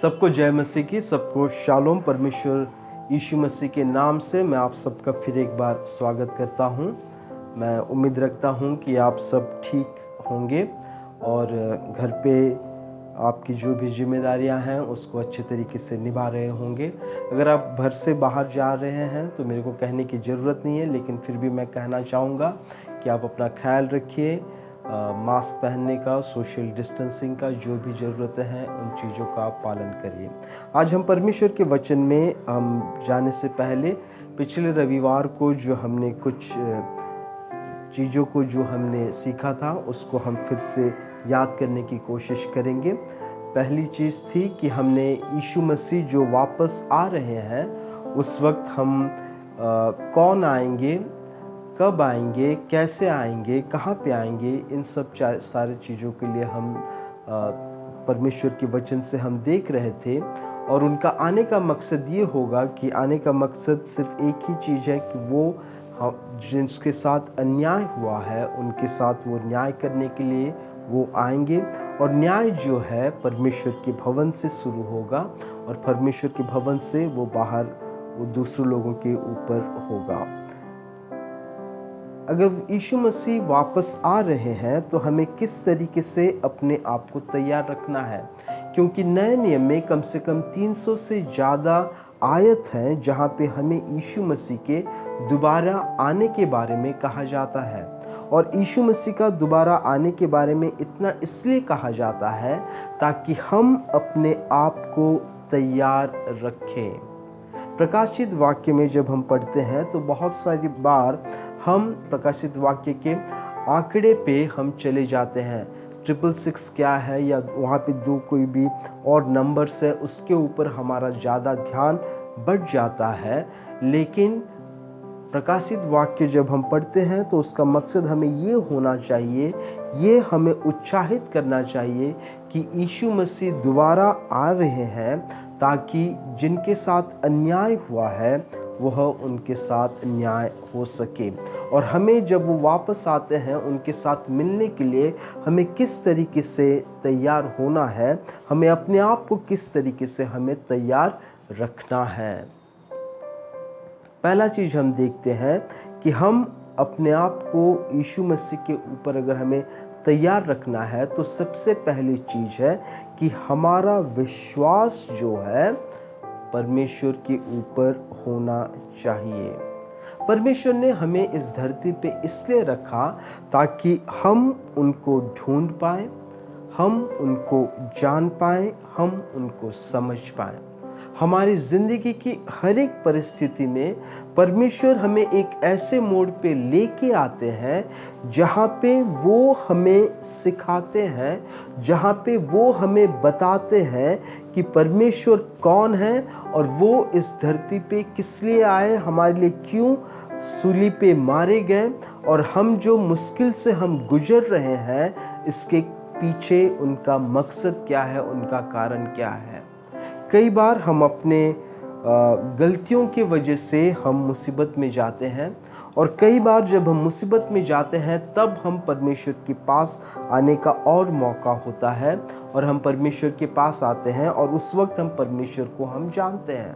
सबको जय मसीह की, सबको शालोम। परमेश्वर यीशु मसीह के नाम से मैं आप सबका फिर एक बार स्वागत करता हूं। मैं उम्मीद रखता हूं कि आप सब ठीक होंगे और घर पे आपकी जो भी जिम्मेदारियां हैं उसको अच्छे तरीके से निभा रहे होंगे। अगर आप घर से बाहर जा रहे हैं तो मेरे को कहने की ज़रूरत नहीं है, लेकिन फिर भी मैं कहना चाहूँगा कि आप अपना ख्याल रखिए। मास्क पहनने का, सोशल डिस्टेंसिंग का, जो भी ज़रूरतें हैं उन चीज़ों का आप पालन करिए। आज हम परमेश्वर के वचन में हम जाने से पहले पिछले रविवार को जो हमने कुछ चीज़ों को जो हमने सीखा था उसको हम फिर से याद करने की कोशिश करेंगे। पहली चीज़ थी कि हमने यीशु मसीह जो वापस आ रहे हैं उस वक्त हम कौन आएंगे, कब आएंगे, कैसे आएंगे, कहाँ पे आएंगे, इन सब सारे चीज़ों के लिए हम परमेश्वर के वचन से हम देख रहे थे। और उनका आने का मकसद ये होगा कि आने का मकसद सिर्फ एक ही चीज़ है कि वो जिनके साथ अन्याय हुआ है उनके साथ वो न्याय करने के लिए वो आएंगे। और न्याय जो है परमेश्वर के भवन से शुरू होगा और परमेश्वर के भवन से वो बाहर वो दूसरे लोगों के ऊपर होगा। अगर यीशु मसीह वापस आ रहे हैं तो हमें किस तरीके से अपने आप को तैयार रखना है, क्योंकि नए नियम में कम से कम 300 से ज़्यादा आयत हैं जहाँ पे हमें यीशु मसीह के दोबारा आने के बारे में कहा जाता है। और यीशु मसीह का दोबारा आने के बारे में इतना इसलिए कहा जाता है ताकि हम अपने आप को तैयार रखें। प्रकाशित वाक्य में जब हम पढ़ते हैं तो बहुत सारी बार हम प्रकाशित वाक्य के आंकड़े पे हम चले जाते हैं। 666 क्या है, या वहाँ पे जो कोई भी और नंबर्स है उसके ऊपर हमारा ज़्यादा ध्यान बढ़ जाता है। लेकिन प्रकाशित वाक्य जब हम पढ़ते हैं तो उसका मकसद हमें ये होना चाहिए, ये हमें उत्साहित करना चाहिए कि यीशु मसीह दोबारा आ रहे हैं ताकि जिनके साथ अन्याय हुआ है वह उनके साथ न्याय हो सके। और हमें जब वो वापस आते हैं उनके साथ मिलने के लिए हमें किस तरीके से तैयार होना है, हमें अपने आप को किस तरीके से हमें तैयार रखना है। पहला चीज़ हम देखते हैं कि हम अपने आप को यीशु मसीह के ऊपर अगर हमें तैयार रखना है तो सबसे पहली चीज़ है कि हमारा विश्वास जो है परमेश्वर के ऊपर होना चाहिए। परमेश्वर ने हमें इस धरती पे इसलिए रखा ताकि हम उनको ढूंढ पाएं, हम उनको जान पाएं, हम उनको समझ पाएं। हमारी ज़िंदगी की हर एक परिस्थिति में परमेश्वर हमें एक ऐसे मोड़ पे लेके आते हैं जहाँ पे वो हमें सिखाते हैं, जहाँ पे वो हमें बताते हैं कि परमेश्वर कौन है और वो इस धरती पे किस लिए आए, हमारे लिए क्यों सूली पे मारे गए, और हम जो मुश्किल से हम गुजर रहे हैं इसके पीछे उनका मकसद क्या है, उनका कारण क्या है। कई बार हम अपने गलतियों की वजह से हम मुसीबत में जाते हैं, और कई बार जब हम मुसीबत में जाते हैं तब हम परमेश्वर के पास आने का और मौका होता है और हम परमेश्वर के पास आते हैं और उस वक्त हम परमेश्वर को हम जानते हैं।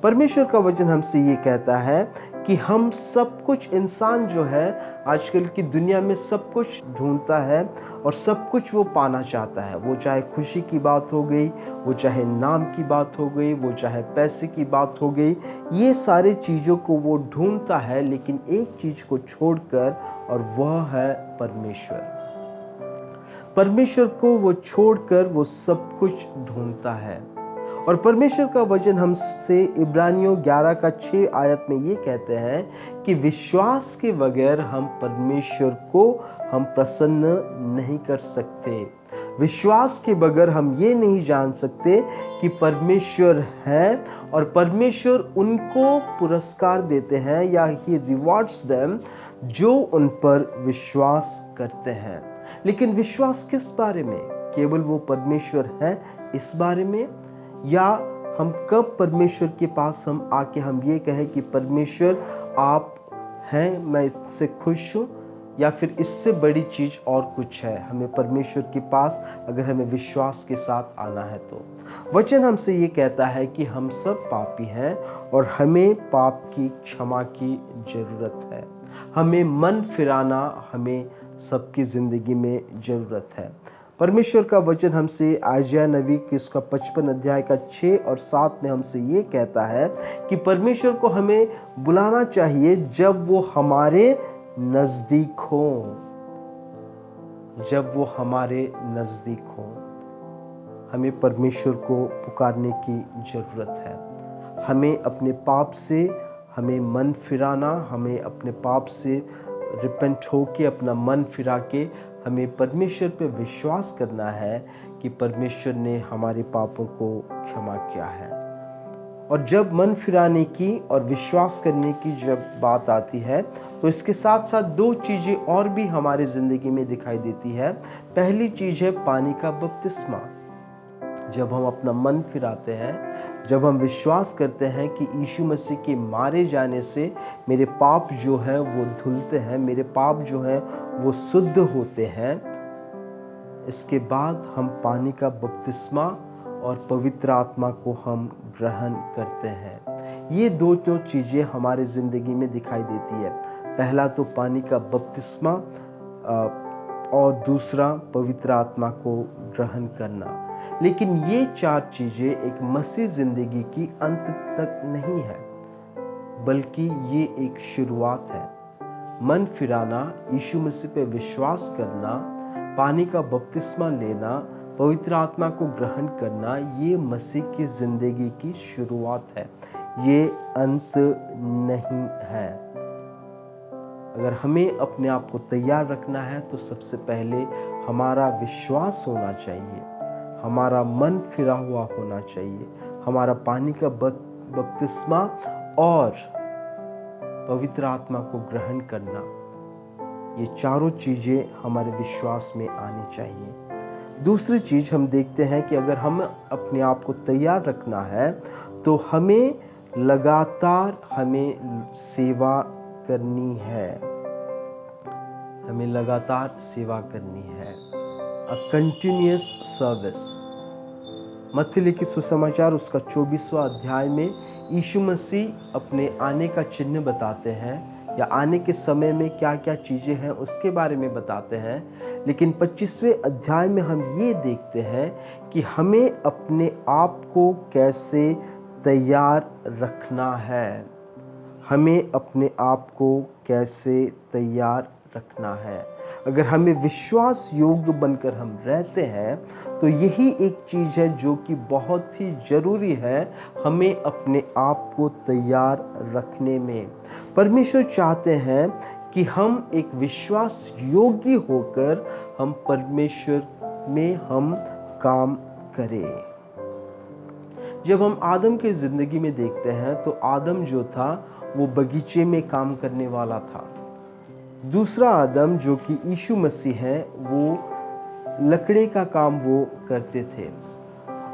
परमेश्वर का वचन हमसे ये कहता है कि हम सब कुछ, इंसान जो है आजकल की दुनिया में सब कुछ ढूंढता है और सब कुछ वो पाना चाहता है। वो चाहे खुशी की बात हो गई, वो चाहे नाम की बात हो गई, वो चाहे पैसे की बात हो गई, ये सारे चीज़ों को वो ढूंढता है, लेकिन एक चीज़ को छोड़कर, और वह है परमेश्वर। परमेश्वर को वो छोड़कर वो सब कुछ ढूंढता है। और परमेश्वर का वचन हमसे इब्रानियों 11 का 6 आयत में ये कहते हैं कि विश्वास के बगैर हम परमेश्वर को हम प्रसन्न नहीं कर सकते। विश्वास के बगैर हम ये नहीं जान सकते कि परमेश्वर है और परमेश्वर उनको पुरस्कार देते हैं या ही रिवॉर्ड्स देम जो उन पर विश्वास करते हैं। लेकिन विश्वास किस बारे में? केवल वो परमेश्वर है इस बारे में, या हम कब परमेश्वर के पास हम आके हम ये कहें कि परमेश्वर आप हैं, मैं इससे खुश हूँ, या फिर इससे बड़ी चीज़ और कुछ है हमें परमेश्वर के पास अगर हमें विश्वास के साथ आना है तो। वचन हमसे ये कहता है कि हम सब पापी हैं और हमें पाप की क्षमा की ज़रूरत है। हमें मन फिराना हमें सबकी ज़िंदगी में ज़रूरत है। परमेश्वर का वचन हमसे आयशा नबी की उसका 55 अध्याय का 6 और 7 में हमसे ये कहता है कि परमेश्वर को हमें बुलाना चाहिए जब वो हमारे नज़दीक हो, जब वो हमारे नज़दीक हो। हमें परमेश्वर को पुकारने की ज़रूरत है। हमें अपने पाप से हमें मन फिराना, हमें अपने पाप से रिपेंट होके अपना मन फिरा के हमें परमेश्वर पे विश्वास करना है कि परमेश्वर ने हमारे पापों को क्षमा किया है। और जब मन फिराने की और विश्वास करने की जब बात आती है तो इसके साथ साथ दो चीज़ें और भी हमारी ज़िंदगी में दिखाई देती है। पहली चीज़ है पानी का बपतिस्मा। जब हम अपना मन फिराते हैं, जब हम विश्वास करते हैं कि यीशु मसीह के मारे जाने से मेरे पाप जो हैं वो धुलते हैं, मेरे पाप जो हैं वो शुद्ध होते हैं, इसके बाद हम पानी का बपतिस्मा और पवित्र आत्मा को हम ग्रहण करते हैं। ये दो चीज़ें हमारे ज़िंदगी में दिखाई देती है। पहला तो पानी का बपतिस्मा और दूसरा पवित्र आत्मा को ग्रहण करना। लेकिन ये चार चीज़ें एक मसीह ज़िंदगी की अंत तक नहीं है, बल्कि ये एक शुरुआत है। मन फिराना, यीशु मसीह पे विश्वास करना, पानी का बपतिस्मा लेना, पवित्र आत्मा को ग्रहण करना, ये मसीह की ज़िंदगी की शुरुआत है, ये अंत नहीं है। अगर हमें अपने आप को तैयार रखना है तो सबसे पहले हमारा विश्वास होना चाहिए, हमारा मन फिरा हुआ होना चाहिए, हमारा पानी का बपतिस्मा और पवित्र आत्मा को ग्रहण करना, ये चारों चीज़ें हमारे विश्वास में आनी चाहिए। दूसरी चीज़ हम देखते हैं कि अगर हम अपने आप को तैयार रखना है तो हमें लगातार सेवा करनी है, हमें लगातार सेवा करनी है। A continuous service. मत्ती लिखित सुसमाचार उसका 24वां अध्याय में यीशु मसीह अपने आने का चिन्ह बताते हैं या आने के समय में क्या क्या चीज़ें हैं उसके बारे में बताते हैं। लेकिन 25वें अध्याय में हम ये देखते हैं कि हमें अपने आप को कैसे तैयार रखना है, हमें अपने आप को कैसे तैयार रखना है। अगर हमें विश्वास योग्य बनकर हम रहते हैं तो यही एक चीज़ है जो कि बहुत ही ज़रूरी है हमें अपने आप को तैयार रखने में। परमेश्वर चाहते हैं कि हम एक विश्वास योग्य होकर हम परमेश्वर में हम काम करें। जब हम आदम की ज़िंदगी में देखते हैं तो आदम जो था वो बगीचे में काम करने वाला था। दूसरा आदम जो कि यीशु मसीह है वो लकड़े का काम वो करते थे।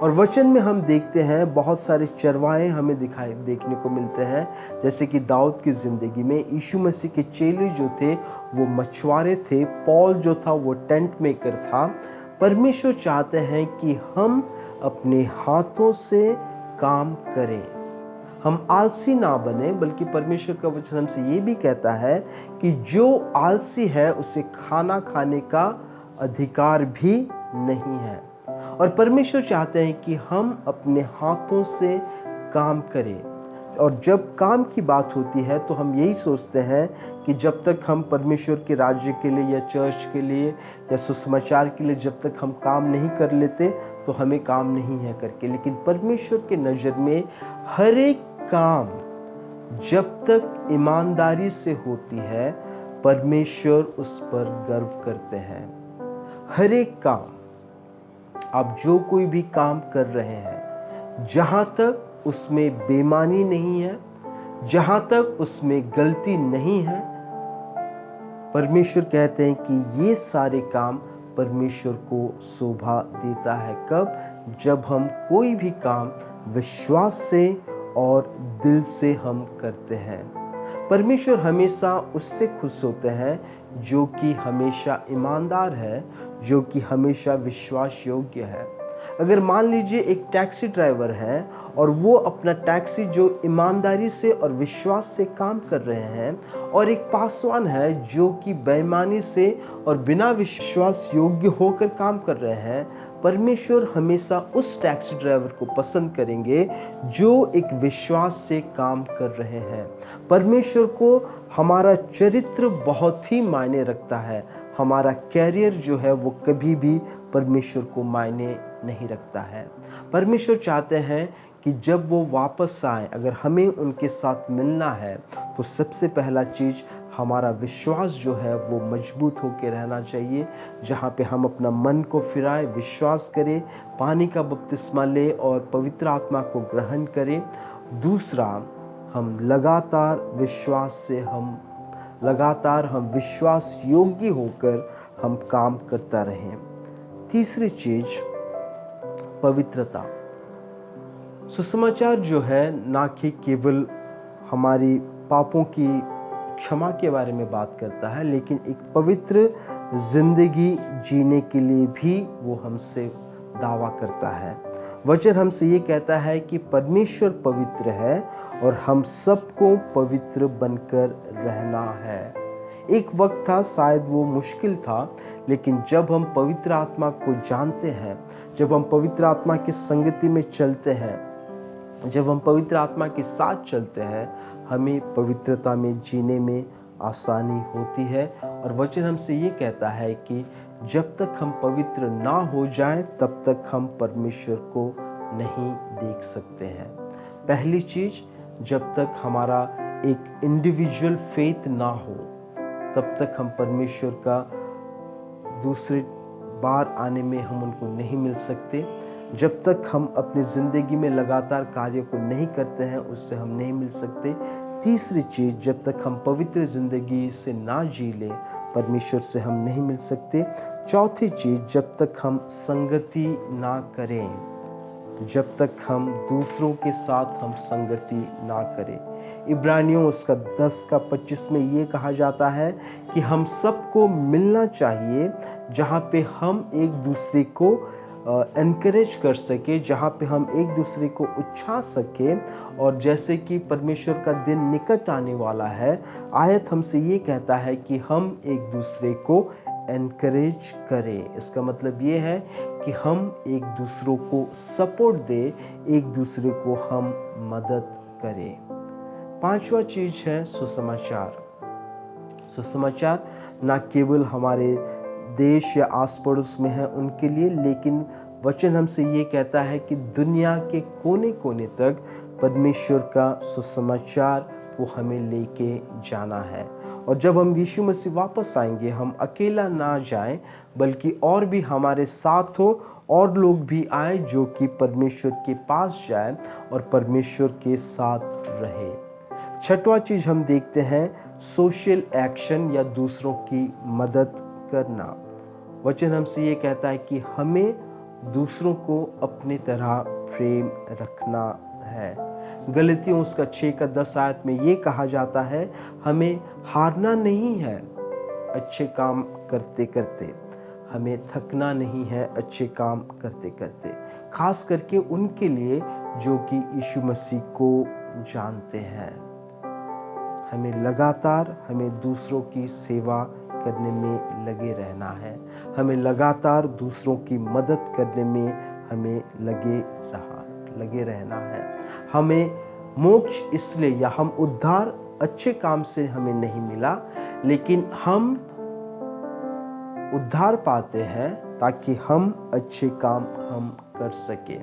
और वचन में हम देखते हैं बहुत सारे चरवाहे हमें देखने को मिलते हैं, जैसे कि दाऊद की ज़िंदगी में यीशु मसीह के चेले जो थे वो मछुआरे थे, पौल जो था वो टेंट मेकर था। परमेश्वर चाहते हैं कि हम अपने हाथों से काम करें, हम आलसी ना बने, बल्कि परमेश्वर का वचन हमसे ये भी कहता है कि जो आलसी है उसे खाना खाने का अधिकार भी नहीं है। और परमेश्वर चाहते हैं कि हम अपने हाथों से काम करें। और जब काम की बात होती है तो हम यही सोचते हैं कि जब तक हम परमेश्वर के राज्य के लिए या चर्च के लिए या सुसमाचार के लिए जब तक हम काम नहीं कर लेते तो हमें काम नहीं है करके। लेकिन परमेश्वर के नज़र में हर एक काम जब तक ईमानदारी से होती है परमेश्वर उस पर गर्व करते हैं। हर एक काम, आप जो कोई भी काम कर रहे हैं, जहाँ तक उसमें बेईमानी नहीं है, जहाँ तक उसमें गलती नहीं है, परमेश्वर कहते हैं कि ये सारे काम परमेश्वर को शोभा देता है। कब? जब हम कोई भी काम विश्वास से और दिल से हम करते हैं। परमेश्वर हमेशा उससे खुश होते हैं जो कि हमेशा ईमानदार है, जो कि हमेशा विश्वास योग्य है। अगर मान लीजिए एक टैक्सी ड्राइवर है और वो अपना टैक्सी जो ईमानदारी से और विश्वास से काम कर रहे हैं, और एक पासवान है जो कि बेईमानी से और बिना विश्वास योग्य होकर काम कर रहे हैं, परमेश्वर हमेशा उस टैक्सी ड्राइवर को पसंद करेंगे जो एक विश्वास से काम कर रहे हैं। परमेश्वर को हमारा चरित्र बहुत ही मायने रखता है। हमारा कैरियर जो है वो कभी भी परमेश्वर को मायने नहीं रखता है। परमेश्वर चाहते हैं कि जब वो वापस आए, अगर हमें उनके साथ मिलना है, तो सबसे पहला चीज़ हमारा विश्वास जो है वो मजबूत होकर रहना चाहिए। जहाँ पे हम अपना मन को फिराए, विश्वास करें, पानी का बपतिस्मा ले और पवित्र आत्मा को ग्रहण करें। दूसरा, हम लगातार हम विश्वास योग्य होकर हम काम करता रहें। तीसरी चीज, पवित्रता। सुसमाचार जो है ना कि केवल हमारी पापों की क्षमा के बारे में बात करता है, लेकिन एक पवित्र जिंदगी जीने के लिए भी वो हमसे दावा करता है। वचन हमसे ये कहता है कि परमेश्वर पवित्र है और हम सबको पवित्र बनकर रहना है। एक वक्त था, शायद वो मुश्किल था, लेकिन जब हम पवित्र आत्मा को जानते हैं, जब हम पवित्र आत्मा की संगति में चलते हैं, जब हम पवित्र आत्मा के साथ चलते हैं, हमें पवित्रता में जीने में आसानी होती है। और वचन हमसे ये कहता है कि जब तक हम पवित्र ना हो जाएं, तब तक हम परमेश्वर को नहीं देख सकते हैं। पहली चीज, जब तक हमारा एक इंडिविजुअल फेथ ना हो, तब तक हम परमेश्वर का दूसरे बार आने में हम उनको नहीं मिल सकते। जब तक हम अपनी ज़िंदगी में लगातार कार्य को नहीं करते हैं, उससे हम नहीं मिल सकते। तीसरी चीज़, जब तक हम पवित्र ज़िंदगी से ना जी ले, परमेश्वर से हम नहीं मिल सकते। चौथी चीज़, जब तक हम संगति ना करें, जब तक हम दूसरों के साथ हम संगति ना करें। इब्रानियों उसका 10:25 में ये कहा जाता है कि हम सबको मिलना चाहिए, जहाँ पे हम एक दूसरे को एनकरेज कर सके, जहाँ पे हम एक दूसरे को उछा सके। और जैसे कि परमेश्वर का दिन निकट आने वाला है, आयत हमसे ये कहता है कि हम एक दूसरे को एनकरेज करें। इसका मतलब ये है कि हम एक दूसरों को सपोर्ट दें, एक दूसरे को हम मदद करें। पांचवा चीज है सुसमाचार। सुसमाचार ना केवल हमारे देश या आस पड़ोस में है उनके लिए, लेकिन वचन हमसे ये कहता है कि दुनिया के कोने कोने तक परमेश्वर का सुसमाचार वो हमें लेके जाना है। और जब हम यीशु मसीह वापस आएंगे, हम अकेला ना जाएं, बल्कि और भी हमारे साथ हो, और लोग भी आए जो कि परमेश्वर के पास जाए और परमेश्वर के साथ रहे। छठवां चीज हम देखते हैं, सोशल एक्शन या दूसरों की मदद करना। वचन हमसे ये कहता है कि हमें दूसरों को अपनी तरह प्रेम रखना है। गलतियों उसका 6:10 आयत में ये कहा जाता है, हमें हारना नहीं है अच्छे काम करते करते, हमें थकना नहीं है अच्छे काम करते करते। खास करके उनके लिए जो कि यीशु मसीह को जानते हैं। हमें दूसरों की सेवा करने में लगे रहना है। हमें लगातार दूसरों की मदद करने में हमें लगे रहना है। हमें मोक्ष इसलिए या हम उद्धार अच्छे काम से हमें नहीं मिला, लेकिन हम उद्धार पाते हैं ताकि हम अच्छे काम हम कर सके।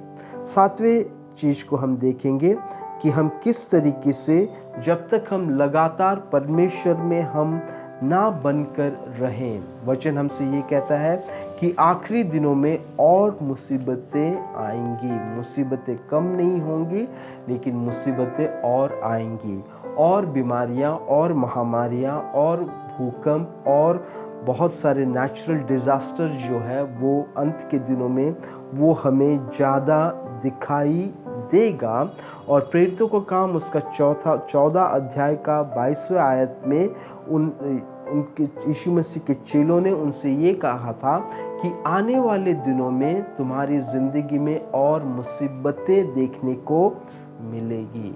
सातवें चीज को हम देखेंगे कि हम किस तरीके से, जब तक हम लगातार परमेश्वर में हम ना बनकर रहें। वचन हमसे ये कहता है कि आखिरी दिनों में और मुसीबतें आएंगी। मुसीबतें कम नहीं होंगी, लेकिन मुसीबतें और आएंगी, और बीमारियां और महामारियां और भूकंप और बहुत सारे नेचुरल डिजास्टर जो है वो अंत के दिनों में वो हमें ज़्यादा दिखाई देगा। और प्रेरितों का काम उसका 14 अध्याय का 22वें आयत में उनके यीशु मसीह के चेलों ने उनसे ये कहा था कि आने वाले दिनों में तुम्हारी ज़िंदगी में और मुसीबतें देखने को मिलेगी,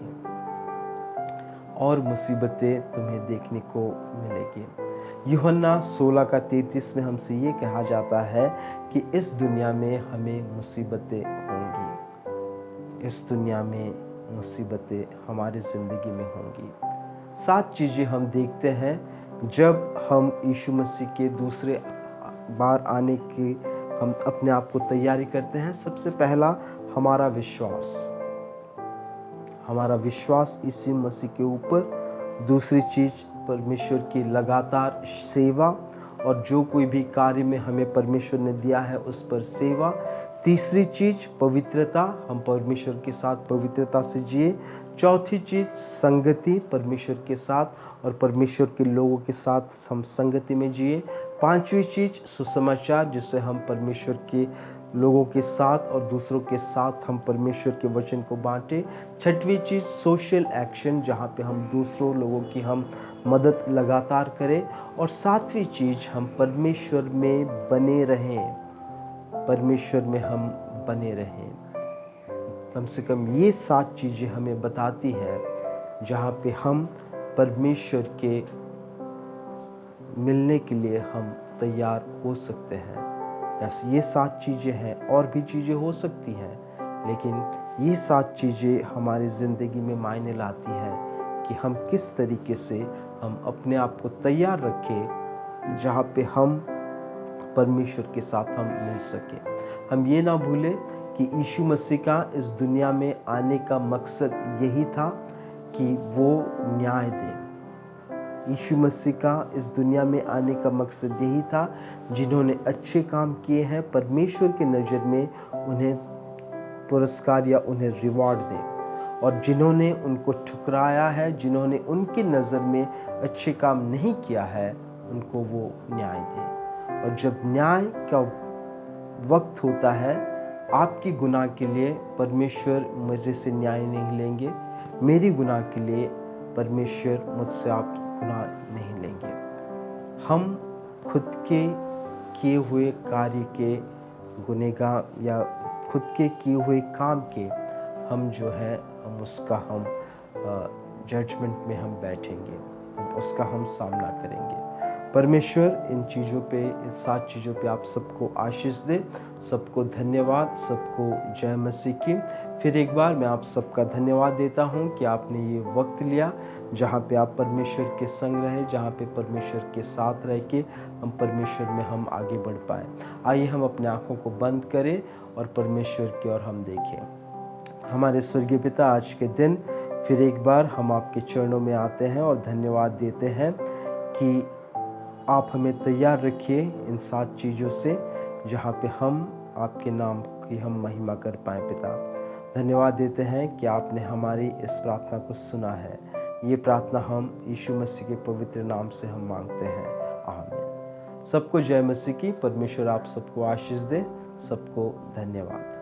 और मुसीबतें तुम्हें देखने को मिलेगी। यूहन्ना 16 का 33 में हमसे ये कहा जाता है कि इस दुनिया में हमें मुसीबतें होंगी, इस दुनिया में मुसीबतें हमारी ज़िंदगी में होंगी। 7 चीज़ें हम देखते हैं जब हम यीशु मसीह के दूसरे बार आने की हम अपने आप को तैयारी करते हैं। सबसे पहला हमारा विश्वास यीशु मसीह के ऊपर। दूसरी चीज़ परमेश्वर की लगातार सेवा, और जो कोई भी कार्य में हमें परमेश्वर ने दिया है उस पर सेवा। तीसरी चीज़ पवित्रता, हम परमेश्वर के साथ पवित्रता से जिए। चौथी चीज़ संगति परमेश्वर के साथ और परमेश्वर के लोगों के साथ हम संगति में जिए। पांचवी चीज़ सुसमाचार, जिससे हम परमेश्वर के लोगों के साथ और दूसरों के साथ हम परमेश्वर के वचन को बांटें। छठवीं चीज़ सोशल एक्शन, जहाँ पे हम दूसरों लोगों की हम मदद लगातार करें। और सातवीं चीज़ हम परमेश्वर में बने रहें, परमेश्वर में हम बने रहें। कम से कम ये 7 चीज़ें हमें बताती है जहाँ पे हम परमेश्वर के मिलने के लिए हम तैयार हो सकते हैं। ऐसे ये 7 चीज़ें हैं, और भी चीज़ें हो सकती हैं, लेकिन ये 7 चीज़ें हमारी ज़िंदगी में मायने लाती हैं कि हम किस तरीके से हम अपने आप को तैयार रखें जहाँ पे हम परमेश्वर के साथ हम मिल सकें। हम ये ना भूलें कि यीशु मसीह का इस दुनिया में आने का मकसद यही था कि वो न्याय दे। यीशु मसीह का इस दुनिया में आने का मकसद यही था, जिन्होंने अच्छे काम किए हैं परमेश्वर की नज़र में उन्हें पुरस्कार या उन्हें रिवॉर्ड दे, और जिन्होंने उनको ठुकराया है, जिन्होंने उनकी नज़र में अच्छे काम नहीं किया है, उनको वो न्याय दे। और जब न्याय का वक्त होता है, आपकी गुनाह के लिए परमेश्वर मुझे से न्याय नहीं लेंगे, मेरी गुनाह के लिए परमेश्वर मुझसे आप गुनाह नहीं लेंगे। हम खुद के किए हुए कार्य के गुनहगार या खुद के किए हुए काम के हम जो है हम उसका हम जजमेंट में हम बैठेंगे, उसका हम सामना करेंगे। परमेश्वर इन चीज़ों पे, इन 7 चीज़ों पे आप सबको आशीष दे। सबको धन्यवाद, सबको जय मसीह की। फिर एक बार मैं आप सबका धन्यवाद देता हूँ कि आपने ये वक्त लिया जहाँ पे आप परमेश्वर के संग रहे, जहाँ पे परमेश्वर के साथ रह के हम परमेश्वर में हम आगे बढ़ पाए। आइए हम अपने आँखों को बंद करें और परमेश्वर की ओर हम देखें। हमारे स्वर्गीय पिता, आज के दिन फिर एक बार हम आपके चरणों में आते हैं और धन्यवाद देते हैं कि आप हमें तैयार रखिए इन 7 चीज़ों से, जहाँ पे हम आपके नाम की हम महिमा कर पाएँ। पिता, धन्यवाद देते हैं कि आपने हमारी इस प्रार्थना को सुना है। ये प्रार्थना हम यीशु मसीह के पवित्र नाम से हम मांगते हैं, आमीन। सबको जय मसीह की। परमेश्वर आप सबको आशीष दे। सबको धन्यवाद।